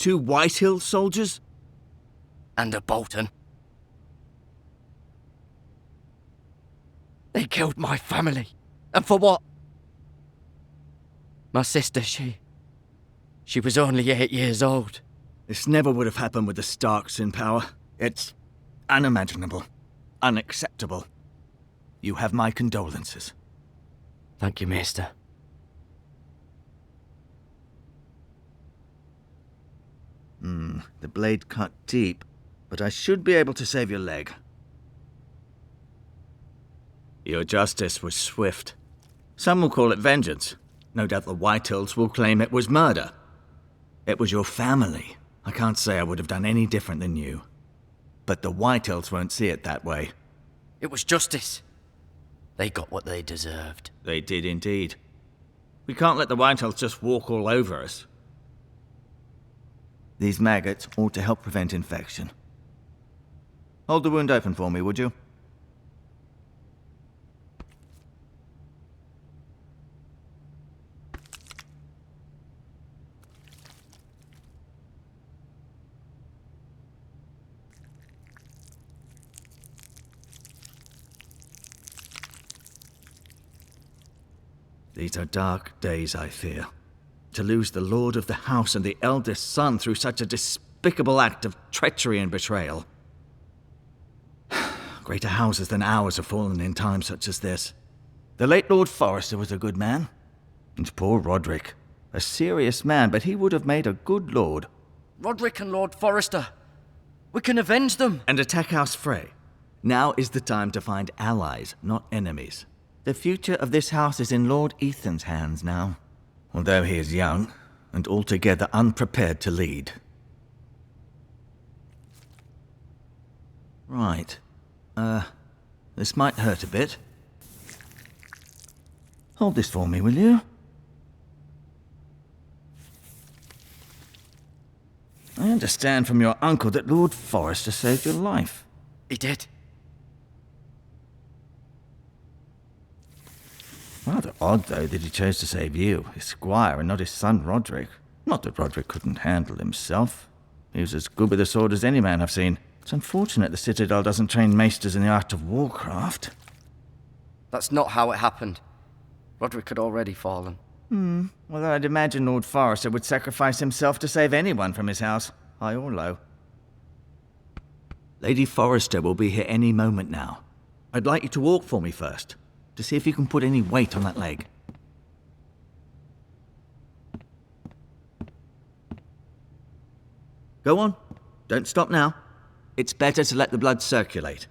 2 Whitehill soldiers? And a Bolton. They killed my family. And for what? My sister, she was only 8 years old. This never would have happened with the Starks in power. It's unimaginable. Unacceptable. You have my condolences. Thank you, Maester. The blade cut deep, but I should be able to save your leg. Your justice was swift. Some will call it vengeance. No doubt the Whitehills will claim it was murder. It was your family. I can't say I would have done any different than you. But the Whitehills won't see it that way. It was justice. They got what they deserved. They did indeed. We can't let the Whitehills just walk all over us. These maggots ought to help prevent infection. Hold the wound open for me, would you? These are dark days, I fear. To lose the lord of the house and the eldest son through such a despicable act of treachery and betrayal. Greater houses than ours have fallen in times such as this. The late Lord Forrester was a good man. And poor Roderick. A serious man, but he would have made a good lord. Roderick and Lord Forrester. We can avenge them. And attack House Frey. Now is the time to find allies, not enemies. The future of this house is in Lord Ethan's hands now. Although he is young, and altogether unprepared to lead. Right. This might hurt a bit. Hold this for me, will you? I understand from your uncle that Lord Forrester saved your life. He did. Rather odd, though, that he chose to save you, his squire, and not his son Roderick. Not that Roderick couldn't handle himself. He was as good with a sword as any man I've seen. It's unfortunate the Citadel doesn't train maesters in the art of warcraft. That's not how it happened. Roderick had already fallen. Well, I'd imagine Lord Forrester would sacrifice himself to save anyone from his house, high or low. Lady Forrester will be here any moment now. I'd like you to walk for me first, to see if you can put any weight on that leg. Go on. Don't stop now. It's better to let the blood circulate.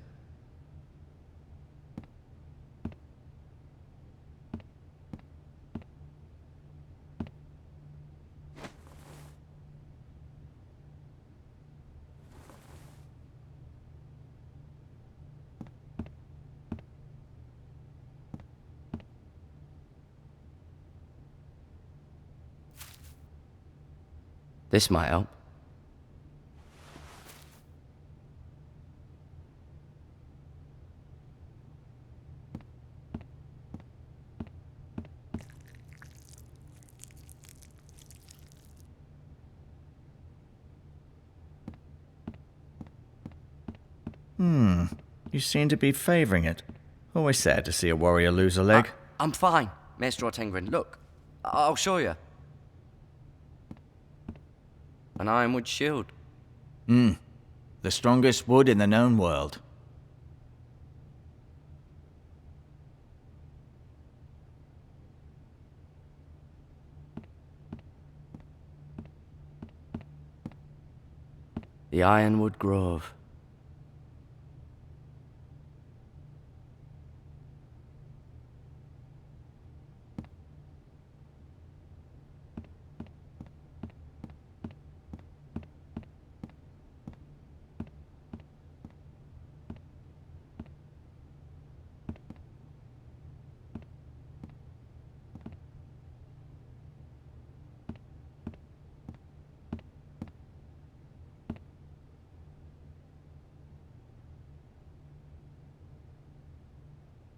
This might help. You seem to be favouring it. Always sad to see a warrior lose a leg. I'm fine, Maester Ortengrin. Look, I'll show you. An ironwood shield. The strongest wood in the known world. The Ironwood Grove.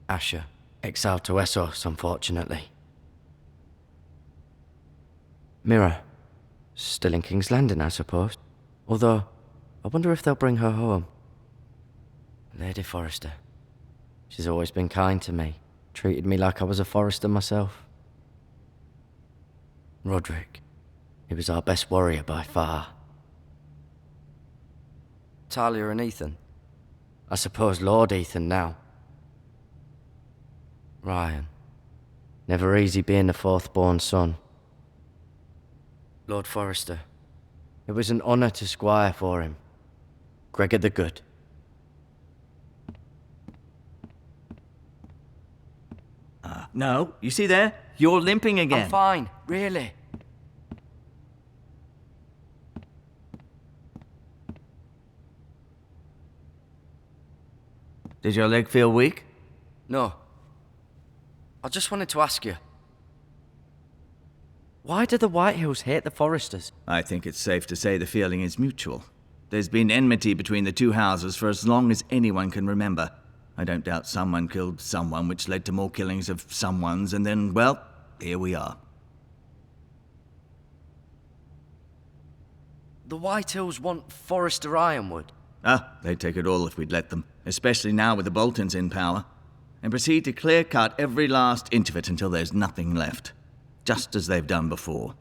Asher, exiled to Essos, unfortunately. Mirror, Still in King's Landing, I suppose. Although, I wonder if they'll bring her home. Lady Forrester. She's always been kind to me. Treated me like I was a Forrester myself. Roderick. He was our best warrior by far. Talia and Ethan. I suppose Lord Ethan now. Ryan. Never easy being the fourth-born son. Lord Forrester. It was an honour to squire for him. Gregor the Good. No, you see there? You're limping again. I'm fine, really. Did your leg feel weak? No. I just wanted to ask you. Why do the Whitehills hate the Forresters? I think it's safe to say the feeling is mutual. There's been enmity between the two houses for as long as anyone can remember. I don't doubt someone killed someone, which led to more killings of someones, and then, well, here we are. The Whitehills want Forrester Ironwood. They'd take it all if we'd let them, especially now with the Boltons in power, and proceed to clear-cut every last inch of it until there's nothing left, just as they've done before.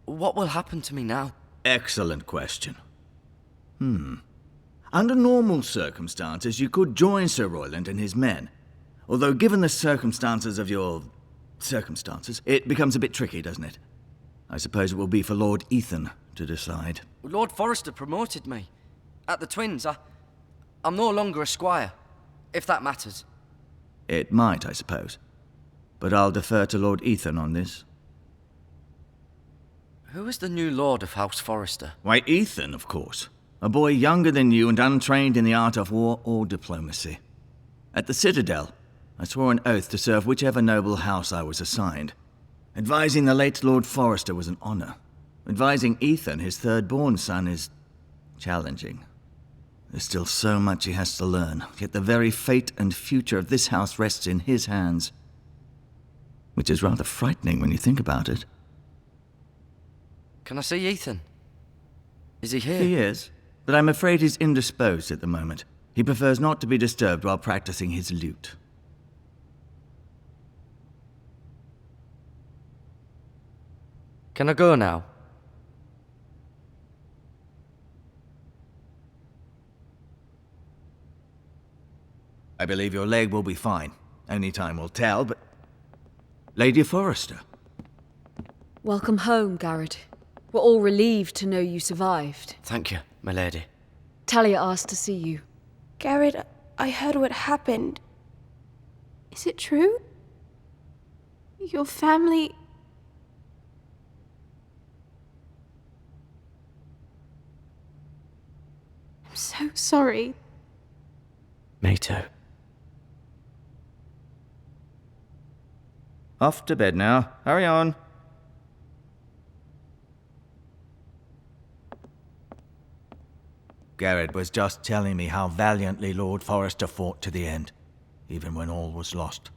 What will happen to me now? Excellent question. Under normal circumstances, you could join Sir Royland and his men. Although given the circumstances of your circumstances, it becomes a bit tricky, doesn't it? I suppose it will be for Lord Ethan to decide. Lord Forrester promoted me. At the Twins, I'm no longer a squire, if that matters. It might, I suppose. But I'll defer to Lord Ethan on this. Who is the new Lord of House Forrester? Why, Ethan, of course. A boy younger than you and untrained in the art of war or diplomacy. At the Citadel, I swore an oath to serve whichever noble house I was assigned. Advising the late Lord Forrester was an honor. Advising Ethan, his third-born son, is challenging. There's still so much he has to learn, yet the very fate and future of this house rests in his hands. Which is rather frightening when you think about it. Can I see Ethan? Is he here? He is, but I'm afraid he's indisposed at the moment. He prefers not to be disturbed while practicing his lute. Can I go now? I believe your leg will be fine. Only time will tell, but... Lady Forrester. Welcome home, Garrett. We're all relieved to know you survived. Thank you, my lady. Talia asked to see you. Garrett, I heard what happened. Is it true? Your family... I'm so sorry. Me too. Off to bed now. Hurry on. Garrett was just telling me how valiantly Lord Forrester fought to the end, even when all was lost.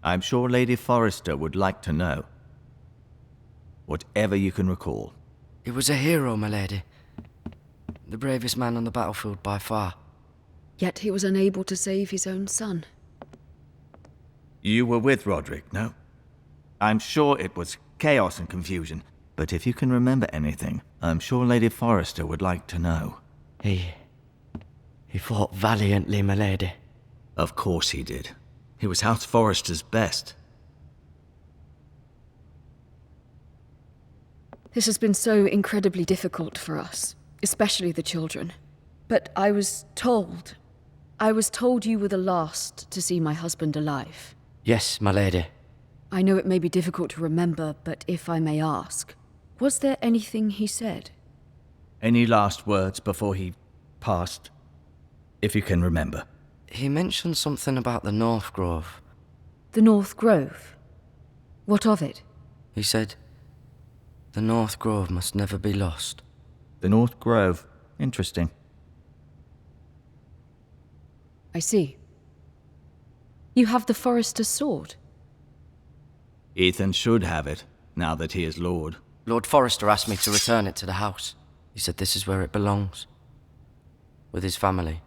I'm sure Lady Forrester would like to know. Whatever you can recall. He was a hero, my lady. The bravest man on the battlefield by far. Yet he was unable to save his own son. You were with Roderick, no? I'm sure it was chaos and confusion, but if you can remember anything, I'm sure Lady Forrester would like to know. He fought valiantly, my lady. Of course he did. He was House Forrester's best. This has been so incredibly difficult for us, especially the children. But I was told you were the last to see my husband alive. Yes, my lady. I know it may be difficult to remember, but if I may ask, was there anything he said? Any last words before he passed? If you can remember. He mentioned something about the North Grove. The North Grove? What of it? He said, the North Grove must never be lost. The North Grove. Interesting. I see. You have the Forrester's sword? Ethan should have it. now that he is Lord. Lord Forrester asked me to return it to the house. He said this is where it belongs. With his family.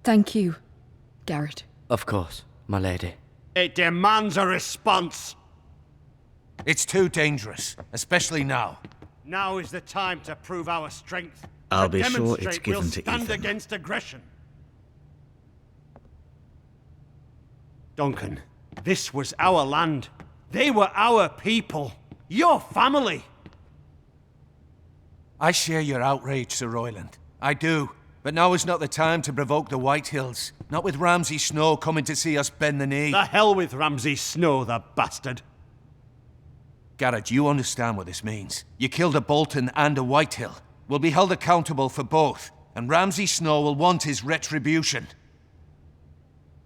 Thank you, Garrett. Of course, my lady. It demands a response. It's too dangerous, especially now. Now is the time to prove our strength. I'll To be sure it's demonstrate given we'll to stand Ethan. against aggression. Duncan, this was our land. They were our people. Your family. I share your outrage, Sir Royland. I do. But now is not the time to provoke the Whitehills. Not with Ramsay Snow coming to see us bend the knee. The hell with Ramsay Snow, the bastard. Garrett, you understand what this means. You killed a Bolton and a Whitehill. We'll be held accountable for both. And Ramsay Snow will want his retribution.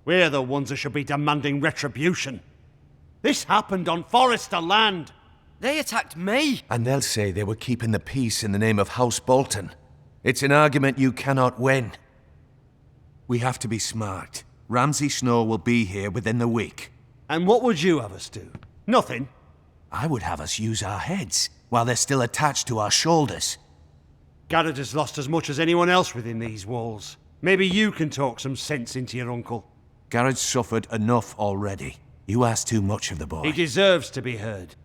We're the ones who should be demanding retribution. This happened on Forrester land. They attacked me! And they'll say they were keeping the peace in the name of House Bolton. It's an argument you cannot win. We have to be smart. Ramsay Snow will be here within the week. And what would you have us do? Nothing. I would have us use our heads, while they're still attached to our shoulders. Garrett has lost as much as anyone else within these walls. Maybe you can talk some sense into your uncle. Garrett's suffered enough already. You ask too much of the boy. He deserves to be heard.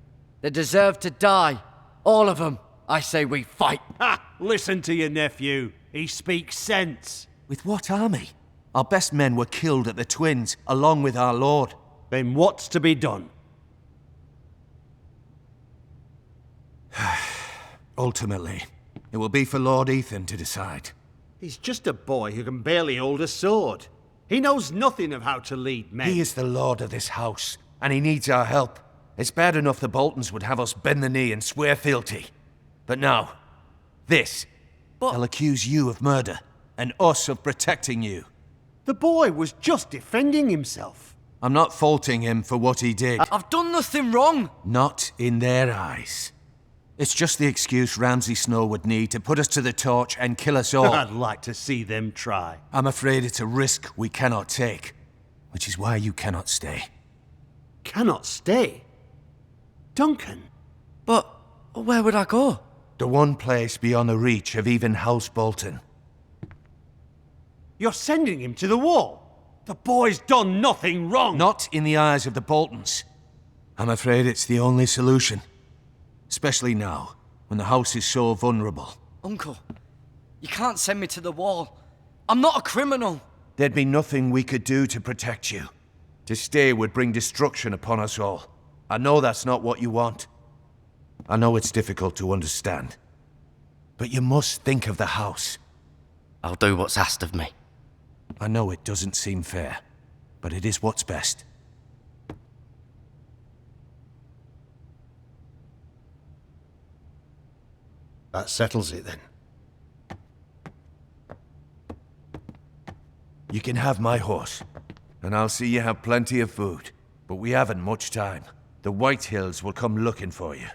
They deserve to die. All of them. I say we fight. Ha! Listen to your nephew. He speaks sense. With what army? Our best men were killed at the Twins, along with our lord. Then what's to be done? Ultimately, it will be for Lord Ethan to decide. He's just a boy who can barely hold a sword. He knows nothing of how to lead men. He is the lord of this house, and he needs our help. It's bad enough the Boltons would have us bend the knee and swear fealty. But now, this. They'll accuse you of murder, and us of protecting you. The boy was just defending himself. I'm not faulting him for what he did. I've done nothing wrong! Not in their eyes. It's just the excuse Ramsay Snow would need to put us to the torch and kill us all. I'd like to see them try. I'm afraid it's a risk we cannot take, which is why you cannot stay. Cannot stay? Duncan? But where would I go? The one place beyond the reach of even House Bolton. You're sending him to the wall? The boy's done nothing wrong! Not in the eyes of the Boltons. I'm afraid it's the only solution. Especially now, when the house is so vulnerable. Uncle, you can't send me to the wall. I'm not a criminal. There'd be nothing we could do to protect you. To stay would bring destruction upon us all. I know that's not what you want. I know it's difficult to understand. But you must think of the house. I'll do what's asked of me. I know it doesn't seem fair, but it is what's best. That settles it then. You can have my horse, and I'll see you have plenty of food. But we haven't much time. The Whitehills will come looking for you.